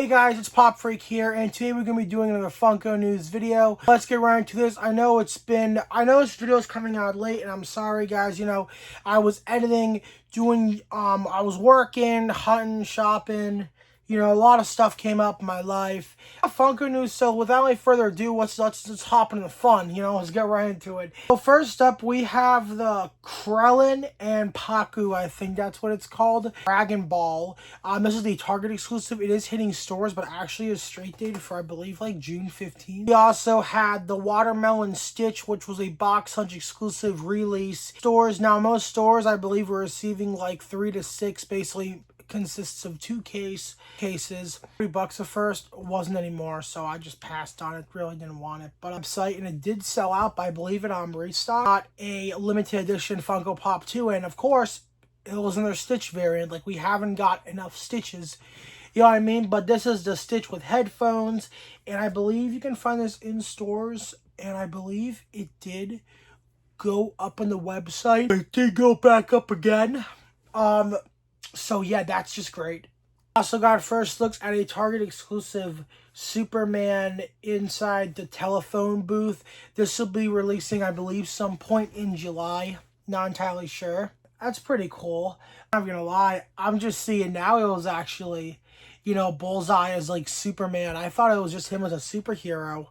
Hey guys, it's Pop Freak here, and today we're going to be doing another Funko news video. Let's get right into this. I know this video is coming out late, and I'm sorry guys, I was editing, I was working, hunting, shopping, a lot of stuff came up in my life. Funko news, so without any further ado, let's hop into the fun, let's get right into it. So first up, we have the Krillin and Paku, I think that's what it's called, Dragon Ball. This is the Target exclusive. It is hitting stores, but actually is straight dated for, I believe, like June 15th. We also had the Watermelon Stitch, which was a Box Hunch exclusive release. Stores, now most stores, I believe, were receiving like 3 to 6, basically consists of 2 cases. $3 at first, wasn't anymore, so I just passed on it. Really didn't want it, but website, and it did sell out, but I believe it on restock. Got a limited edition Funko Pop 2, and of course it was in their Stitch variant. Like, we haven't got enough Stitches, you know what I mean? But this is the Stitch with headphones, and I believe you can find this in stores, and I believe it did go up on the website. It did go back up again. So yeah, that's just great. Also got first looks at a Target exclusive Superman inside the telephone booth. This will be releasing, I believe, some point in July. Not entirely sure. That's pretty cool. I'm not gonna lie, I'm just seeing now it was actually, Bullseye as like Superman. I thought it was just him as a superhero.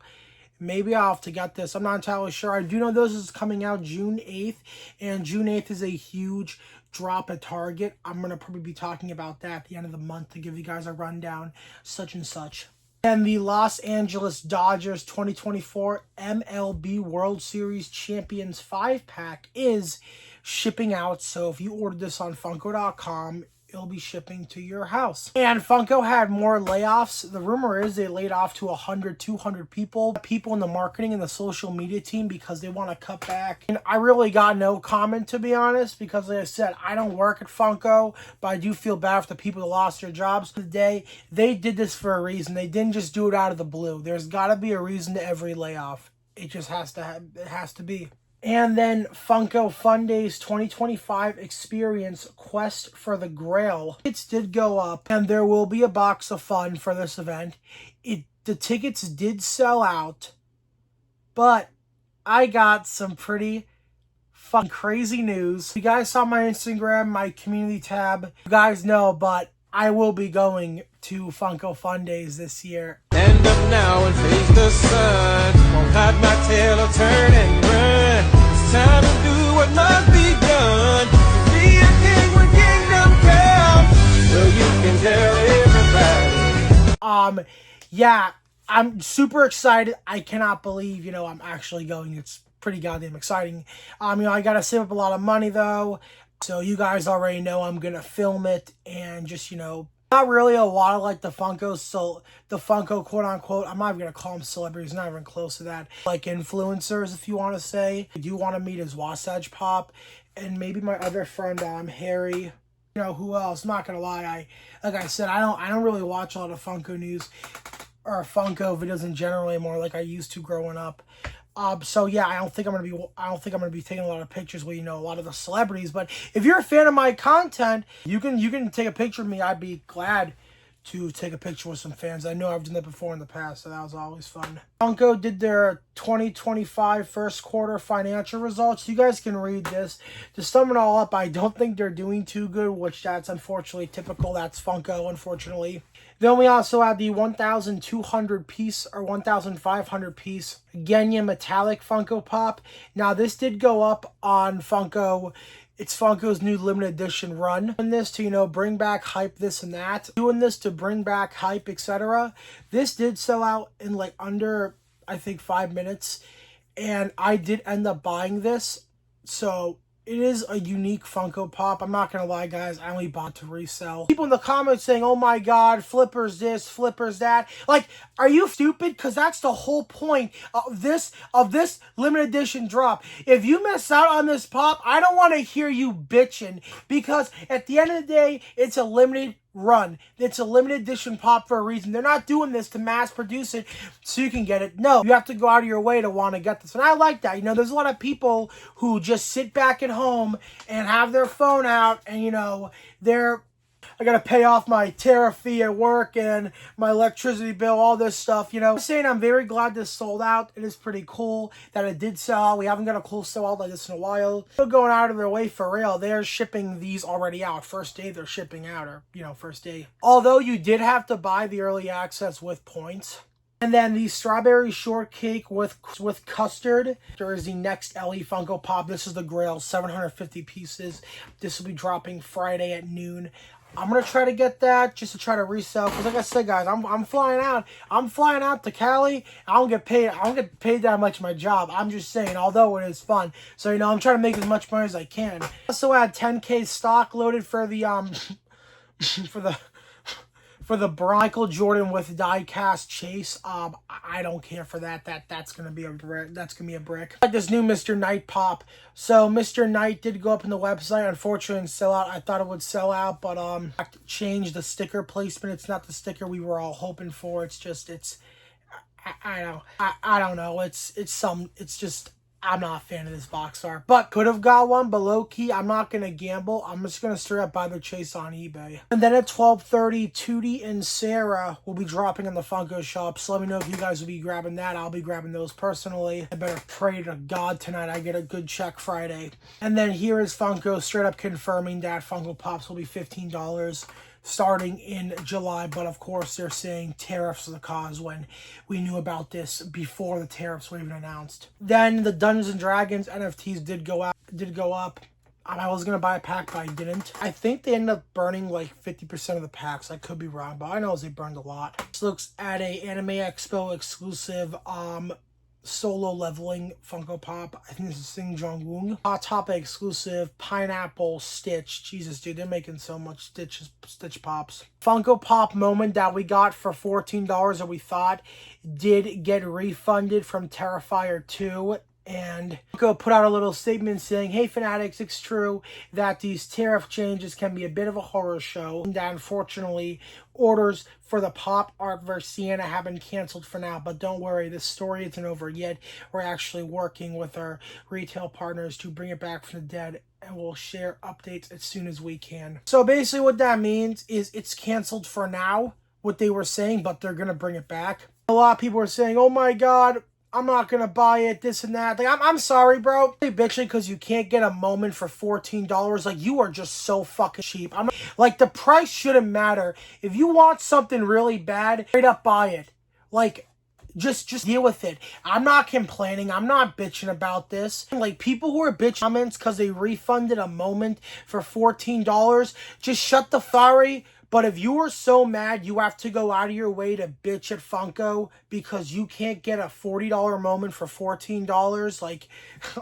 Maybe I'll have to get this. I'm not entirely sure. I do know this is coming out June 8th, and June 8th is a huge drop at Target. I'm going to probably be talking about that at the end of the month to give you guys a rundown, such and such. And the Los Angeles Dodgers 2024 MLB World Series Champions 5-pack is shipping out. So if you ordered this on Funko.com, it'll be shipping to your house. And Funko had more layoffs. The rumor is they laid off to 100, 200 people in the marketing and the social media team because they want to cut back. And I really got no comment, to be honest, because like I said, I don't work at Funko, but I do feel bad for the people that lost their jobs today. They did this for a reason. They didn't just do it out of the blue. There's got to be a reason to every layoff. It just has to be. And then Funko Fundays 2025 Experience Quest for the Grail. Tickets did go up, and there will be a box of fun for this event. The tickets did sell out, but I got some pretty fun, crazy news. You guys saw my Instagram, my community tab. You guys know, but I will be going to Funko Fundays this year. Stand up now and face the sun. Won't hide my tail or turn and run. It's time to do what must be done. Be a king when kingdom comes. So you can tell everybody. Yeah, I'm super excited. I cannot believe, I'm actually going. It's pretty goddamn exciting. I gotta save up a lot of money though. So you guys already know I'm going to film it and just, not really a lot of like the Funko, so the Funko quote unquote, I'm not even going to call them celebrities, not even close to that. Like influencers, if you want to say. I do want to meet his Wasatch Pop and maybe my other friend, Harry. Who else? I'm not going to lie. Like I said, I don't really watch a lot of Funko news or Funko videos in general anymore like I used to growing up. So yeah, I don't think I'm gonna be taking a lot of pictures with a lot of the celebrities. But if you're a fan of my content, you can take a picture of me. I'd be glad to take a picture with some fans. I know I've done that before in the past, so that was always fun. Funko did their 2025 first quarter financial results. You guys can read this. To sum it all up, I don't think they're doing too good, which that's unfortunately typical. That's Funko, unfortunately. Then we also have the 1,200 piece or 1,500 piece Genya Metallic Funko Pop. Now this did go up on Funko. It's Funko's new limited edition run. Doing this to, bring back hype, this and that. Doing this to bring back hype, etc. This did sell out in like under, I think, 5 minutes. And I did end up buying this. So it is a unique Funko Pop. I'm not going to lie, guys. I only bought to resell. People in the comments saying, oh my god, flippers this, flippers that. Like, are you stupid? Because that's the whole point of this limited edition drop. If you miss out on this pop, I don't want to hear you bitching. Because at the end of the day, it's a limited run. It's a limited edition pop for a reason. They're not doing this to mass produce it so you can get it. No, you have to go out of your way to want to get this. And I like that. There's a lot of people who just sit back at home and have their phone out and, they're I gotta pay off my tariff fee at work and my electricity bill, all this stuff, you know. I'm saying I'm very glad this sold out. It is pretty cool that it did sell out. We haven't got a cool sell out like this in a while. They're going out of their way for real. They're shipping these already out. First day they're shipping out, or, you know, first day. Although you did have to buy the early access with points. And then the strawberry shortcake with custard. There is the next Ellie Funko Pop. This is the Grail, 750 pieces. This will be dropping Friday at noon. I'm gonna try to get that just to try to resell. Cause like I said, guys, I'm flying out. I'm flying out to Cali. I don't get paid that much my job. I'm just saying, although it is fun. So, you know, I'm trying to make as much money as I can. Also had 10K stock loaded for the for the Michael Jordan with die-cast chase. I don't care for that. That's gonna be a brick. That's gonna be a brick. Like this new Mr. Knight pop. So Mr. Knight did go up in the website. Unfortunately, didn't sell out. I thought it would sell out, but changed the sticker placement. It's not the sticker we were all hoping for. It's just I don't know. It's just. I'm not a fan of this box art, but could have got one, but low key, I'm not going to gamble. I'm just going to straight up buy the chase on eBay. And then at 12:30, Tootie and Sarah will be dropping in the Funko shop. So let me know if you guys will be grabbing that. I'll be grabbing those personally. I better pray to God tonight I get a good check Friday. And then here is Funko straight up confirming that Funko Pops will be $15. Starting in July, but of course they're saying tariffs are the cause when we knew about this before the tariffs were even announced. Then the Dungeons and Dragons NFTs did go up. I was gonna buy a pack, but I didn't. I think they ended up burning like 50% of the packs. I could be wrong, but I know they burned a lot. This looks at a Anime Expo exclusive solo leveling Funko Pop. I think this is Sing Jong-woong. Hot Topic exclusive pineapple Stitch. Jesus, dude, they're making so much Stitch Pops. Funko Pop moment that we got for $14 that we thought did get refunded from Terrifier 2. And Funko put out a little statement saying, hey fanatics, it's true that these tariff changes can be a bit of a horror show. And that unfortunately, orders for the pop art versus Sienna have been canceled for now. But don't worry, this story isn't over yet. We're actually working with our retail partners to bring it back from the dead. And we'll share updates as soon as we can. So basically what that means is it's canceled for now, what they were saying, but they're going to bring it back. A lot of people are saying, oh my God, I'm not gonna buy it, this and that. Like, I'm sorry, bro. You're bitching because you can't get a moment for $14. Like, you are just so fucking cheap. Like, the price shouldn't matter. If you want something really bad, straight up buy it. Like, just deal with it. I'm not complaining. I'm not bitching about this. Like, people who are bitching comments because they refunded a moment for $14, just shut the sorry. But if you are so mad you have to go out of your way to bitch at Funko because you can't get a $40 moment for $14, like,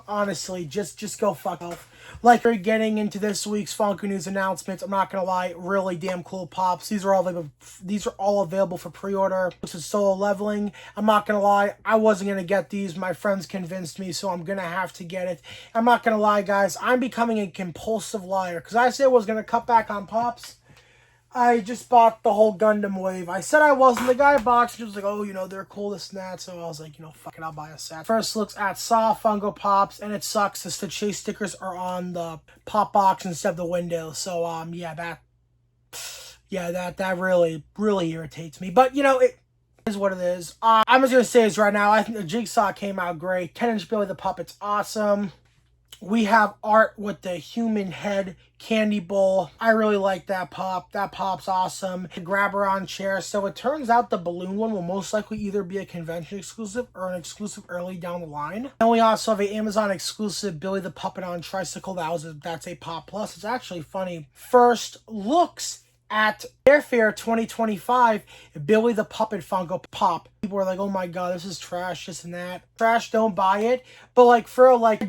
honestly, just go fuck off. Like, we're getting into this week's Funko News announcements. I'm not gonna lie, really damn cool pops. These are all available for pre-order. This is solo leveling. I'm not gonna lie, I wasn't gonna get these. My friends convinced me, so I'm gonna have to get it. I'm not gonna lie, guys. I'm becoming a compulsive liar because I said I was gonna cut back on pops. I just bought the whole Gundam wave. I said I wasn't. The guy boxed was like, oh, you know, they're cool, this and that. So I was like, you know, fuck it, I'll buy a set. First looks at Saw Funko Pops, and it sucks. The Chase stickers are on the pop box instead of the window. So, that really, really irritates me. But, you know, it is what it is. I'm just going to say this right now. I think the Jigsaw came out great. 10-inch Billy the Puppet's awesome. We have art with the human head candy bowl. I really like that pop. That pop's awesome. The grabber-on chair. So it turns out the balloon one will most likely either be a convention exclusive or an exclusive early down the line. And we also have an Amazon exclusive Billy the Puppet on tricycle. That's a pop plus. It's actually funny. First looks at Airfair 2025, Billy the Puppet Funko Pop. People are like, oh my God, this is trash, this and that. Trash, don't buy it. But like, I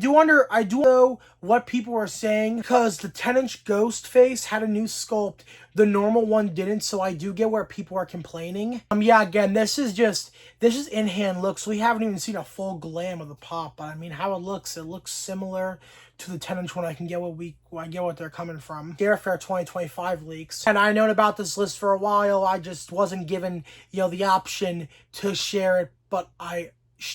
do know what people are saying because the 10-inch ghost face had a new sculpt. The normal one didn't, so I do get where people are complaining. Yeah, again, this is in-hand looks. We haven't even seen a full glam of the pop, but I mean, how it looks similar to the 10-inch one. I get what they're coming from. Airfair 2025 leaks. And I known about this list for a while. I just wasn't given, you know, the option to share it, but I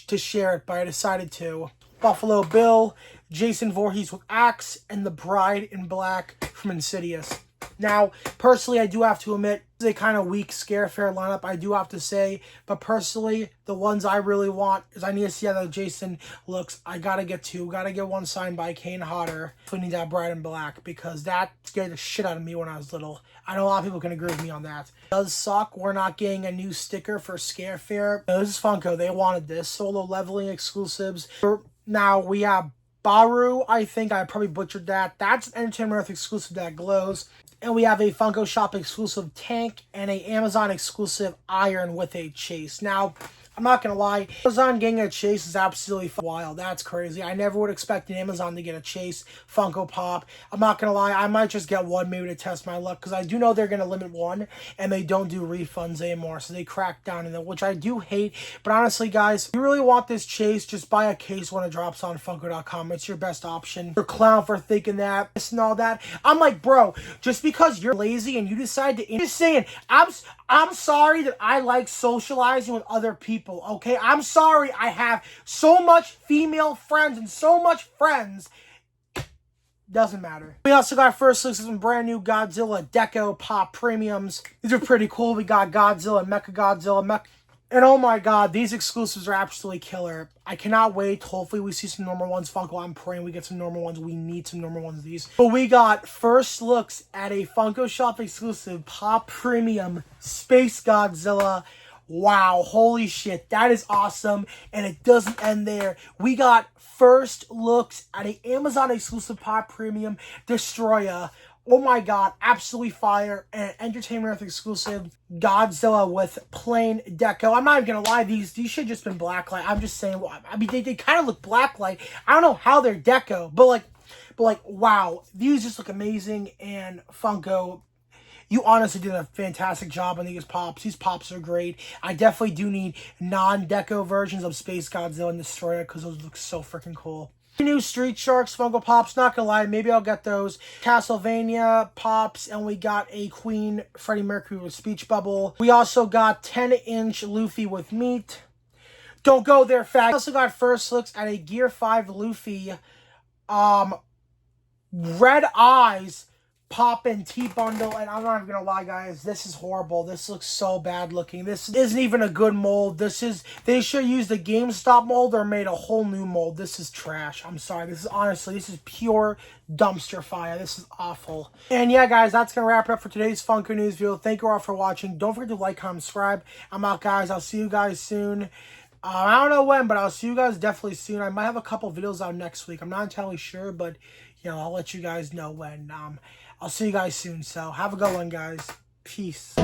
decided to. Buffalo Bill, Jason Voorhees with Axe, and the Bride in Black from Insidious. Now, personally, I do have to admit, it's a kind of weak Scare Fair lineup, I do have to say. But personally, the ones I really want is I need to see how the Jason looks. I gotta get two. Gotta get one signed by Kane Hodder. We need that Bright and Black because that scared the shit out of me when I was little. I know a lot of people can agree with me on that. It does suck. We're not getting a new sticker for Scare Fair. No, this is Funko. They wanted this. Solo leveling exclusives. Now, we have Baru, I think I probably butchered that. That's an Entertainment Earth exclusive that glows. And we have a Funko Shop exclusive tank and a Amazon exclusive iron with a chase. Now, I'm not going to lie, Amazon getting a chase is absolutely wild. That's crazy. I never would expect an Amazon to get a chase Funko Pop. I'm not going to lie, I might just get one maybe to test my luck because I do know they're going to limit one and they don't do refunds anymore. So they crack down on it, which I do hate. But honestly, guys, if you really want this chase, just buy a case when it drops on Funko.com. It's your best option. You're a clown for thinking that, this and all that. I'm like, bro, just because you're lazy and you decide to... Just saying, I'm sorry that I like socializing with other people, okay? I'm sorry I have so much female friends and so much friends. Doesn't matter. We also got first looks of some brand new Godzilla Deco Pop Premiums. These are pretty cool. We got Godzilla, Mechagodzilla, and oh my god, these exclusives are absolutely killer. I cannot wait. Hopefully we see some normal ones. Funko, I'm praying we get some normal ones. We need some normal ones of these. But we got first looks at a Funko Shop exclusive Pop Premium Space Godzilla. Wow, holy shit, that is awesome. And it doesn't end there. We got first looks at an Amazon exclusive Pop Premium Destroyer. Oh my god, absolutely fire. And Entertainment Earth exclusive Godzilla with plain deco. I'm not even gonna lie, these should just been blacklight. I'm just saying, I mean, they kind of look blacklight. I don't know how they're deco, but like, wow, these just look amazing. And Funko, you honestly did a fantastic job on these pops. These pops are great. I definitely do need non-deco versions of Space Godzilla and Destroyer because those look so freaking cool. New Street Sharks Funko Pops, not gonna lie, maybe I'll get those. Castlevania Pops, and we got a Queen Freddie Mercury with Speech Bubble. We also got 10-inch Luffy with meat. Don't go there, fag. We also got first looks at a Gear 5 Luffy, Red Eyes Pop and T bundle, and I'm not even gonna lie, guys, this is horrible. This looks so bad looking. This isn't even a good mold. They should use the GameStop mold or made a whole new mold. This is trash. I'm sorry. This is pure dumpster fire. This is awful. And yeah, guys, that's gonna wrap it up for today's Funko News video. Thank you all for watching. Don't forget to like, comment, subscribe. I'm out, guys. I'll see you guys soon. I don't know when, but I'll see you guys definitely soon. I might have a couple videos out next week. I'm not entirely sure, but you know, I'll let you guys know when. I'll see you guys soon. So have a good one, guys. Peace.